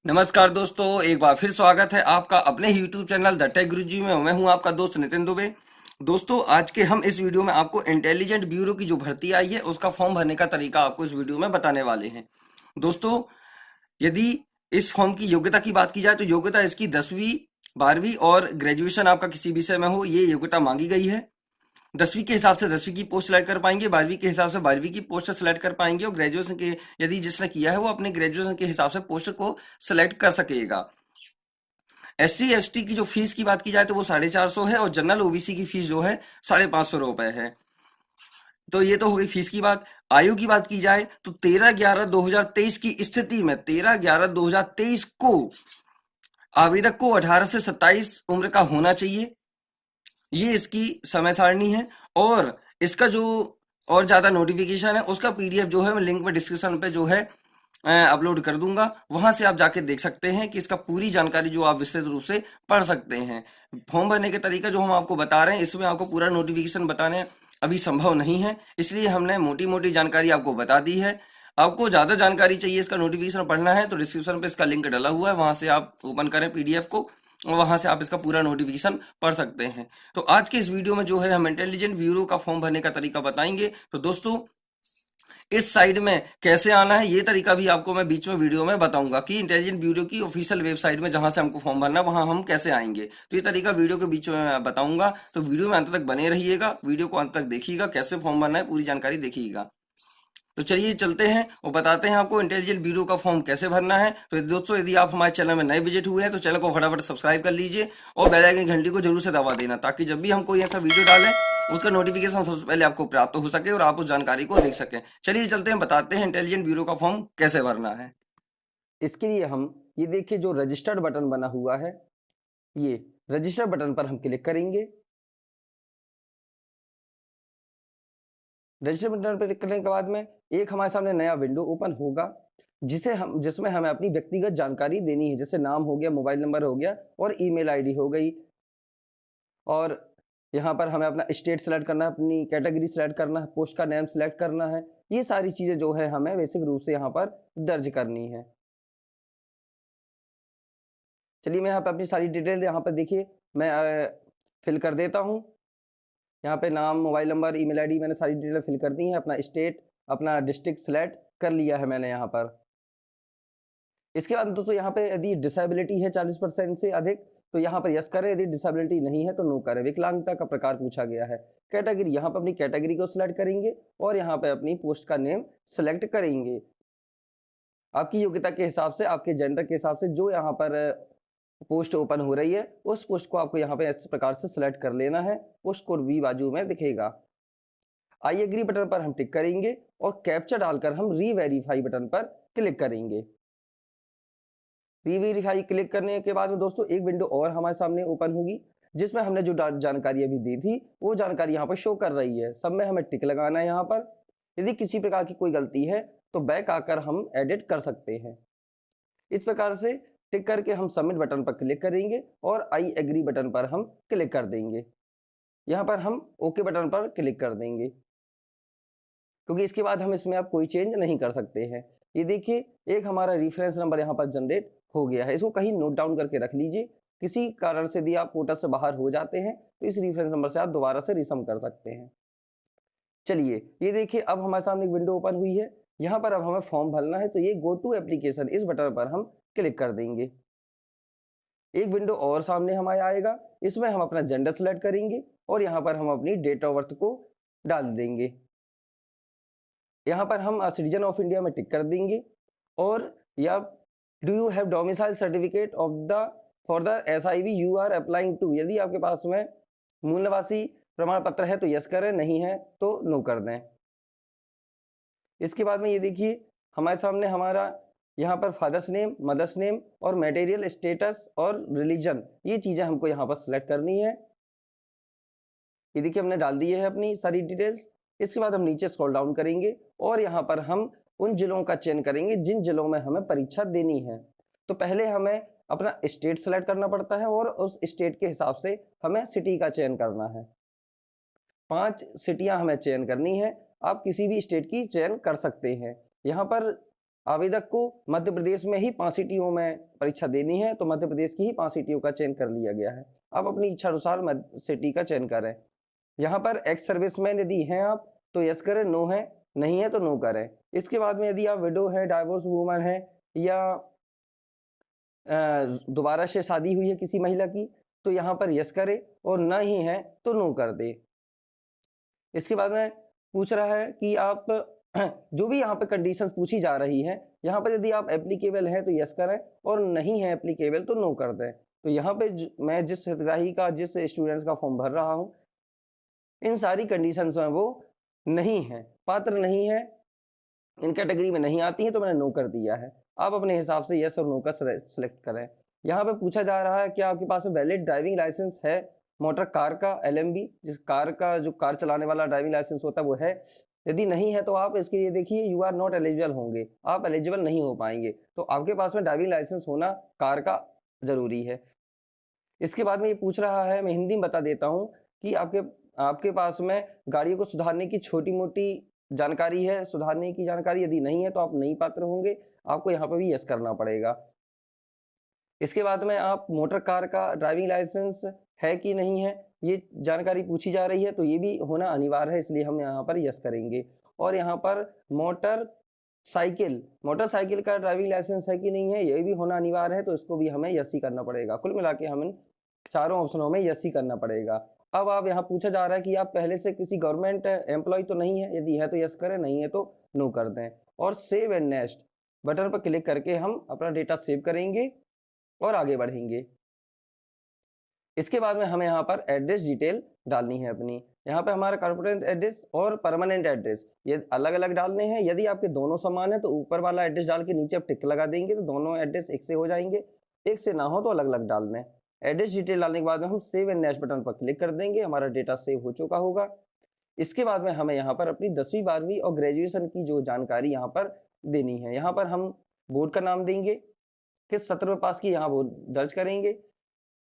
नमस्कार दोस्तों, एक बार फिर स्वागत है आपका अपने YouTube चैनल द टेक गुरुजी में। मैं हूं आपका दोस्त नितिन दुबे। दोस्तों, आज के हम इस वीडियो में आपको इंटेलिजेंट ब्यूरो की जो भर्ती आई है उसका फॉर्म भरने का तरीका आपको इस वीडियो में बताने वाले हैं। दोस्तों, यदि इस फॉर्म की योग्यता की बात की जाए तो योग्यता इसकी 10वीं 12वीं और ग्रेजुएशन आपका किसी विषय में हो, ये योग्यता मांगी गई है। 10वीं के हिसाब से 10वीं की पोस्ट सेलेक्ट कर पाएंगे, 12वीं के हिसाब से 12वीं की पोस्ट सेलेक्ट कर पाएंगे, और ग्रेजुएशन के यदि जिसने किया है वो अपने ग्रेजुएशन के हिसाब से पोस्ट को सेलेक्ट कर सकेगा। SC ST की जो फीस की बात की जाए तो वो 450 है, और जनरल OBC की फीस जो है 550 रुपए है। तो ये तो हो गई फीस की बात। आयु की बात की जाए तो 13/11/2023 की स्थिति में 13/11/2023 को आवेदक को 18 से 27 उम्र का होना चाहिए। ये इसकी समय सारणी है। और इसका जो और ज्यादा नोटिफिकेशन है उसका PDF जो है मैं लिंक में डिस्क्रिप्शन पे जो है अपलोड कर दूंगा। वहां से आप जाके देख सकते हैं कि इसका पूरी जानकारी जो आप विस्तृत रूप से पढ़ सकते हैं। फॉर्म भरने के तरीका जो हम आपको बता रहे हैं इसमें आपको पूरा नोटिफिकेशन बताने अभी संभव नहीं है, इसलिए हमने मोटी मोटी जानकारी आपको बता दी है। आपको ज्यादा जानकारी चाहिए, इसका नोटिफिकेशन पढ़ना है तो डिस्क्रिप्शन पे इसका लिंक डला हुआ है, वहां से आप ओपन करें PDF को और वहां से आप इसका पूरा नोटिफिकेशन पढ़ सकते हैं। तो आज के इस वीडियो में जो है हम इंटेलिजेंट ब्यूरो का फॉर्म भरने का तरीका बताएंगे। तो दोस्तों, इस साइड में कैसे आना है ये तरीका भी आपको मैं बीच में वीडियो में बताऊंगा कि इंटेलिजेंट ब्यूरो की ऑफिशियल वेबसाइट में जहां से हमको फॉर्म भरना है वहां हम कैसे आएंगे। तो ये तरीका वीडियो के बीच में मैं बताऊंगा, तो वीडियो में अंत तक बने रहिएगा, वीडियो को अंत तक देखिएगा, कैसे फॉर्म भरना है पूरी जानकारी देखिएगा। तो चलिए चलते हैं और बताते हैं आपको इंटेलिजेंट ब्यूरो का फॉर्म कैसे भरना है। तो दोस्तों, यदि आप हमारे चैनल में नए विजिट हुए हैं तो चैनल को फटाफट सब्सक्राइब कर लीजिए और बेल आइकन घंटी को जरूर से दबा देना, ताकि जब भी हम कोई ऐसा वीडियो डालें उसका नोटिफिकेशन सबसे पहले आपको प्राप्त हो सके और आप उस जानकारी को देख सकें। चलिए चलते हैं, बताते हैं इंटेलिजेंट ब्यूरो का फॉर्म कैसे भरना है। इसके लिए हम ये देखिए जो रजिस्टर्ड बटन बना हुआ है, ये रजिस्टर बटन पर हम क्लिक करेंगे। रजिस्टर बटन पर क्लिक करने के बाद में एक हमारे सामने नया विंडो ओपन होगा, जिसमें हमें अपनी व्यक्तिगत जानकारी देनी है, जैसे नाम हो गया, मोबाइल नंबर हो गया और ईमेल आईडी हो गई। और यहाँ पर हमें अपना स्टेट सेलेक्ट करना है, अपनी कैटेगरी सेलेक्ट करना है, पोस्ट का नेम सेलेक्ट करना है। ये सारी चीजें जो है हमें बेसिक रूप से यहाँ पर दर्ज करनी है। चलिए मैं यहाँ पे अपनी सारी डिटेल यहाँ पर देखिए मैं फिल कर देता हूँ। यहाँ पे नाम, मोबाइल नंबर, ईमेल आईडी मैंने सारी डिटेल फिल कर दी है। अपना स्टेट, अपना डिस्ट्रिक्ट सेलेक्ट कर लिया है मैंने यहाँ पर। इसके बाद दोस्तों यहाँ पे यदि डिसेबिलिटी है 40% से अधिक तो यहाँ पर यस करें, यदि डिसेबिलिटी नहीं है तो नो करें। विकलांगता का प्रकार पूछा गया है। कैटेगरी, यहाँ पर अपनी कैटेगरी को सिलेक्ट करेंगे और यहाँ पे अपनी पोस्ट का नेम सेलेक्ट करेंगे। आपकी योग्यता के हिसाब से, आपके जेंडर के हिसाब से जो यहाँ पर पोस्ट ओपन हो रही है उस पोस्ट को आपको यहाँ पे इस प्रकार से सिलेक्ट कर लेना है। पोस्ट कोड भी बाजू में दिखेगा। आई एग्री बटन पर हम टिक करेंगे और कैप्चा डालकर हम रीवेरीफाई बटन पर क्लिक करेंगे। रीवेरीफाई क्लिक करने के बाद में दोस्तों एक विंडो और हमारे सामने ओपन होगी, जिसमें हमने जो जानकारी अभी दी थी वो जानकारी यहाँ पर शो कर रही है। सब में हमें टिक लगाना है। यहाँ पर यदि किसी प्रकार की कोई गलती है तो बैक आकर हम एडिट कर सकते हैं। इस प्रकार से टिक करके हम सबमिट बटन पर क्लिक करेंगे और आई एग्री बटन पर हम क्लिक कर देंगे। यहाँ पर हम ओके बटन पर क्लिक कर देंगे, क्योंकि इसके बाद हम इसमें अब कोई चेंज नहीं कर सकते हैं। ये देखिए एक हमारा रेफरेंस नंबर यहाँ पर जनरेट हो गया है। इसको कहीं नोट डाउन करके रख लीजिए। किसी कारण से यदि आप पोर्टल से बाहर हो जाते हैं तो इस रेफरेंस नंबर से आप दोबारा से रिसम कर सकते हैं। चलिए ये देखिए अब हमारे सामने एक विंडो ओपन हुई है। यहाँ पर अब हमें फॉर्म भरना है, तो ये गो टू एप्लीकेशन इस बटन पर हम क्लिक कर देंगे। एक विंडो और सामने हमारे आएगा, इसमें हम अपना जेंडर सेलेक्ट करेंगे और यहाँ पर हम अपनी डेट ऑफ बर्थ को डाल देंगे। यहाँ पर हम सिटीजन ऑफ इंडिया में टिक कर देंगे। और या do you have domicile certificate of the for the SIV you are applying to, यदि आपके पास में मूल निवासी प्रमाण पत्र है तो यस करें, नहीं है तो नो कर दें। इसके बाद में ये देखिए हमारे सामने हमारा यहाँ पर फादर्स नेम, मदर्स नेम और मटेरियल स्टेटस और रिलीजन, ये चीजें हमको यहाँ पर सिलेक्ट करनी है। ये देखिए हमने डाल दी है अपनी सारी डिटेल्स। इसके बाद हम नीचे स्क्रॉल डाउन करेंगे और यहाँ पर हम उन जिलों का चयन करेंगे जिन जिलों में हमें परीक्षा देनी है। तो पहले हमें अपना स्टेट सेलेक्ट करना पड़ता है और उस स्टेट के हिसाब से हमें सिटी का चयन करना है। 5 सिटियां हमें चयन करनी है। आप किसी भी स्टेट की चयन कर सकते हैं। यहाँ पर आवेदक को मध्य प्रदेश में ही 5 सिटियों में परीक्षा देनी है, तो मध्य प्रदेश की ही 5 सिटियों का चयन कर लिया गया है। आप अपनी इच्छा अनुसार सिटी का चयन करें। यहाँ पर एक्स सर्विसमैन यदि हैं आप तो यस करें, नो है नहीं है तो नो करें। इसके बाद में यदि आप विडो है, डाइवोर्स वूमन है या दोबारा से शादी हुई है किसी महिला की, तो यहाँ पर यस करे और ना ही है तो नो कर दे। इसके बाद में पूछ रहा है कि आप जो भी यहाँ पे कंडीशंस पूछी जा रही है, यहाँ पर यदि आप एप्लीकेबल है तो यस करें और नहीं है एप्लीकेबल तो नो कर दें। तो यहाँ पे मैं जिस हितग्राही का, जिस स्टूडेंट्स का फॉर्म भर रहा हूँ, इन सारी कंडीशंस में वो नहीं है, पात्र नहीं है, इन कैटेगरी में नहीं आती है, तो मैंने नो कर दिया है। आप अपने हिसाब से यस और नो का सिलेक्ट करें। यहाँ पे पूछा जा रहा है कि आपके पास वैलिड ड्राइविंग लाइसेंस है, मोटर कार का, LMB, जिस कार का जो कार चलाने वाला ड्राइविंग लाइसेंस होता है वो है। यदि नहीं है तो आप इसके लिए देखिए यू आर नॉट एलिजिबल होंगे, आप एलिजिबल नहीं हो पाएंगे। तो आपके पास में ड्राइविंग लाइसेंस होना कार का जरूरी है। इसके बाद में ये पूछ रहा है, मैं हिंदी में बता देता हूँ कि आपके पास में गाड़ियों को सुधारने की छोटी मोटी जानकारी है, सुधारने की जानकारी यदि नहीं है तो आप नहीं पात्र होंगे, आपको यहाँ पर भी यस करना पड़ेगा। इसके बाद में आप मोटर कार का ड्राइविंग लाइसेंस है कि नहीं है, ये जानकारी पूछी जा रही है, तो ये भी होना अनिवार्य है, इसलिए हम यहाँ पर यस करेंगे। और यहाँ पर मोटरसाइकिल का ड्राइविंग लाइसेंस है कि नहीं है, ये भी होना अनिवार्य है, तो इसको भी हमें यस ही करना पड़ेगा। कुल मिला के हमें चारों ऑप्शनों में यस ही करना पड़ेगा। अब आप यहाँ पूछा जा रहा है कि आप पहले से किसी गवर्नमेंट एम्प्लॉय तो नहीं है, यदि है तो यस करें, नहीं है तो नो कर दें। और सेव एंड नेक्स्ट बटन पर क्लिक करके हम अपना डेटा सेव करेंगे और आगे बढ़ेंगे। इसके बाद में हमें यहाँ पर एड्रेस डिटेल डालनी है अपनी। यहाँ पे हमारा कॉर्पोरेट एड्रेस और परमानेंट एड्रेस ये अलग अलग डालने हैं। यदि आपके दोनों समान है तो ऊपर वाला एड्रेस डाल के नीचे आप टिक लगा देंगे, तो दोनों एड्रेस एक से हो जाएंगे। एक से ना हो तो अलग अलग डाल दें। एड्रेस डिटेल डालने के बाद में हम सेव एंड नेक्स्ट बटन पर क्लिक कर देंगे, हमारा डेटा सेव हो चुका होगा। इसके बाद में हमें यहाँ पर अपनी 10वीं 12वीं और ग्रेजुएशन की जो जानकारी यहाँ पर देनी है। यहाँ पर हम बोर्ड का नाम देंगे, किस सत्र में पास की यहाँ वो दर्ज करेंगे।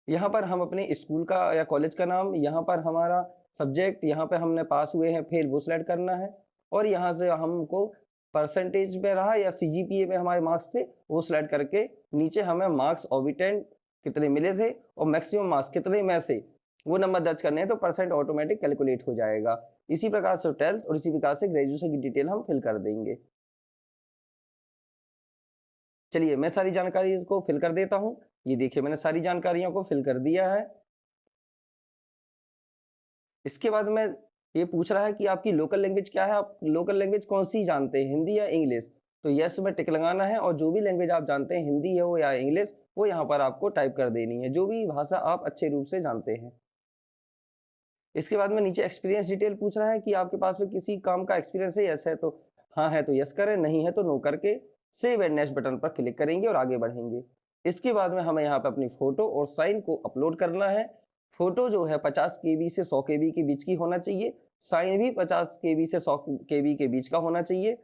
यहाँ पर हम अपने स्कूल का या कॉलेज का नाम, यहाँ पर हमारा सब्जेक्ट, यहाँ पे हमने पास हुए हैं फेल वो सिलेक्ट करना है। और यहाँ से हमको परसेंटेज में रहा या CGPA में हमारे मार्क्स थे वो सिलेक्ट करके नीचे हमें मार्क्स ऑबिटेंट कितने मिले थे और मैक्सिमम मार्क्स कितने में से वो नंबर दर्ज करने हैं, तो परसेंट ऑटोमेटिक कैलकुलेट हो जाएगा। इसी प्रकार से 12th और इसी प्रकार से ग्रेजुएशन की डिटेल हम फिल कर देंगे। चलिए मैं सारी जानकारी इसको फिल कर देता हूँ। ये देखिए मैंने सारी जानकारियों को फिल कर दिया है। इसके बाद में ये पूछ रहा है कि आपकी लोकल लैंग्वेज क्या है, आप लोकल लैंग्वेज कौन सी जानते हैं, हिंदी या इंग्लिश। तो यस में टिक लगाना है और जो भी लैंग्वेज आप जानते हैं, हिंदी हो या इंग्लिश, वो यहाँ पर आपको टाइप कर देनी है, जो भी भाषा आप अच्छे रूप से जानते हैं। इसके बाद में नीचे एक्सपीरियंस डिटेल पूछ रहा है कि आपके पास में किसी काम का एक्सपीरियंस है, यस है तो हाँ है तो यस करें, नहीं है तो नो करके सेव एंड नेक्स्ट बटन पर क्लिक करेंगे और आगे बढ़ेंगे। इसके बाद में हमें यहाँ पर अपनी फोटो और साइन को अपलोड करना है। फोटो जो है 50 KB से 100 KB के बीच की होना चाहिए, साइन भी 50 KB से 100 KB के बीच का होना चाहिए।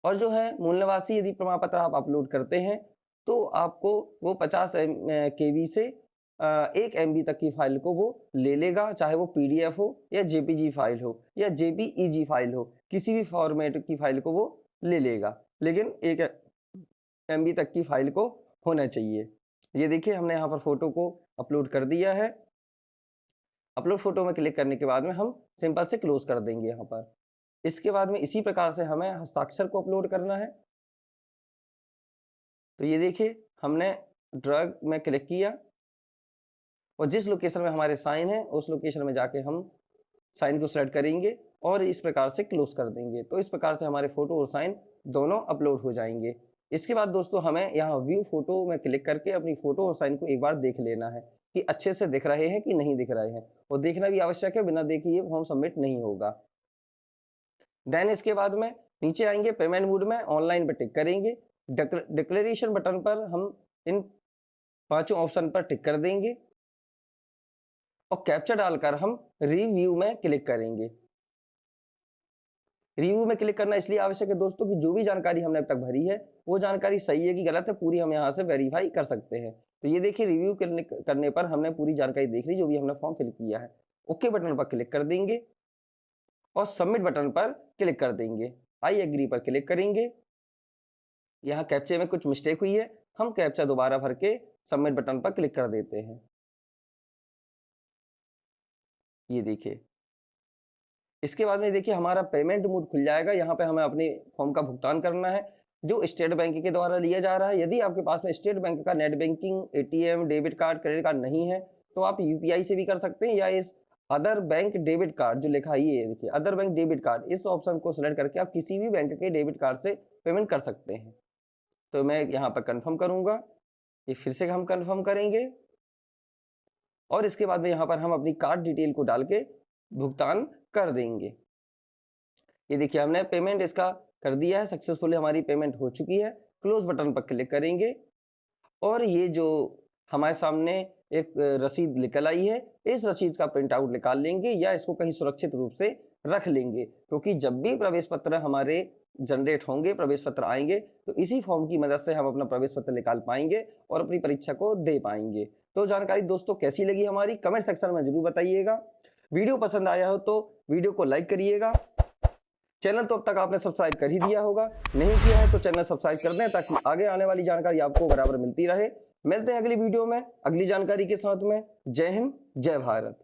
और जो है मूल निवासी यदि प्रमाण पत्र आप अपलोड करते हैं तो आपको वो 50 KB से 1 MB तक की फाइल को वो ले लेगा, चाहे वो PDF हो या JPG फाइल हो या JPEG फाइल हो, किसी भी फॉर्मेट की फाइल को वो ले लेगा, लेकिन 1 MB तक की फाइल को होना चाहिए। ये देखिए हमने यहाँ पर फोटो को अपलोड कर दिया है। अपलोड फोटो में क्लिक करने के बाद में हम सिंपल से क्लोज कर देंगे यहाँ पर। इसके बाद में इसी प्रकार से हमें हस्ताक्षर को अपलोड करना है। तो ये देखिए हमने ड्रैग में क्लिक किया और जिस लोकेशन में हमारे साइन है उस लोकेशन में जाके हम साइन को सेलेक्ट करेंगे और इस प्रकार से क्लोज कर देंगे। तो इस प्रकार से हमारे फोटो और साइन दोनों अपलोड हो जाएंगे। इसके बाद दोस्तों हमें यहाँ व्यू फोटो में क्लिक करके अपनी फोटो और साइन को एक बार देख लेना है कि अच्छे से दिख रहे हैं कि नहीं दिख रहे हैं, और देखना भी आवश्यक है, बिना देखे ये फॉर्म सबमिट नहीं होगा। देन इसके बाद में नीचे आएंगे, पेमेंट मोड में ऑनलाइन पर टिक करेंगे। डिक्लेरेशन बटन पर हम इन 5 ऑप्शन पर टिक कर देंगे और कैप्चा डालकर हम रिव्यू में क्लिक करेंगे। रिव्यू में क्लिक करना इसलिए आवश्यक है दोस्तों कि जो भी जानकारी हमने अब तक भरी है वो जानकारी सही है कि गलत है, पूरी हम यहाँ से वेरीफाई कर सकते हैं। तो ये देखिए रिव्यू करने पर हमने पूरी जानकारी देख ली जो भी हमने फॉर्म फिल किया है। ओके बटन पर क्लिक कर देंगे और सबमिट बटन पर क्लिक कर देंगे। आई एग्री पर क्लिक करेंगे यहाँ कैप्चे में कुछ मिस्टेक हुई है, हम कैप्चा दोबारा भर के सबमिट बटन पर क्लिक कर देते हैं। ये देखिए, इसके बाद में देखिए हमारा पेमेंट मोड खुल जाएगा। यहाँ पे हमें अपने फॉर्म का भुगतान करना है जो स्टेट बैंक के द्वारा लिया जा रहा है। यदि आपके पास में स्टेट बैंक का net banking, ATM, debit card, credit card नहीं है तो आप यूपीआई से भी कर सकते हैं, या इस अदर बैंक डेबिट कार्ड जो लिखा है ये देखिए अदर बैंक डेबिट कार्ड, इस ऑप्शन को सिलेक्ट करके आप किसी भी बैंक के डेबिट कार्ड से पेमेंट कर सकते हैं। तो मैं यहाँ पर कन्फर्म करूंगा, ये फिर से हम कन्फर्म करेंगे और इसके बाद में यहाँ पर हम अपनी कार्ड डिटेल को डाल के भुगतान कर देंगे। ये देखिए हमने पेमेंट इसका कर दिया है, सक्सेसफुली हमारी पेमेंट हो चुकी है। क्लोज बटन पर क्लिक करेंगे और ये जो हमारे सामने एक रसीद निकल आई है, इस रसीद का प्रिंट आउट निकाल लेंगे या इसको कहीं सुरक्षित रूप से रख लेंगे, क्योंकि जब भी प्रवेश पत्र हमारे जनरेट होंगे, प्रवेश पत्र आएंगे, तो इसी फॉर्म की मदद से हम अपना प्रवेश पत्र निकाल पाएंगे और अपनी परीक्षा को दे पाएंगे। तो जानकारी दोस्तों कैसी लगी हमारी, कमेंट सेक्शन में जरूर बताइएगा। वीडियो पसंद आया हो तो वीडियो को लाइक करिएगा। चैनल तो अब तक आपने सब्सक्राइब कर ही दिया होगा, नहीं किया है तो चैनल सब्सक्राइब कर दें ताकि आगे आने वाली जानकारी आपको बराबर मिलती रहे। मिलते हैं अगली वीडियो में अगली जानकारी के साथ में। जय हिंद, जय भारत।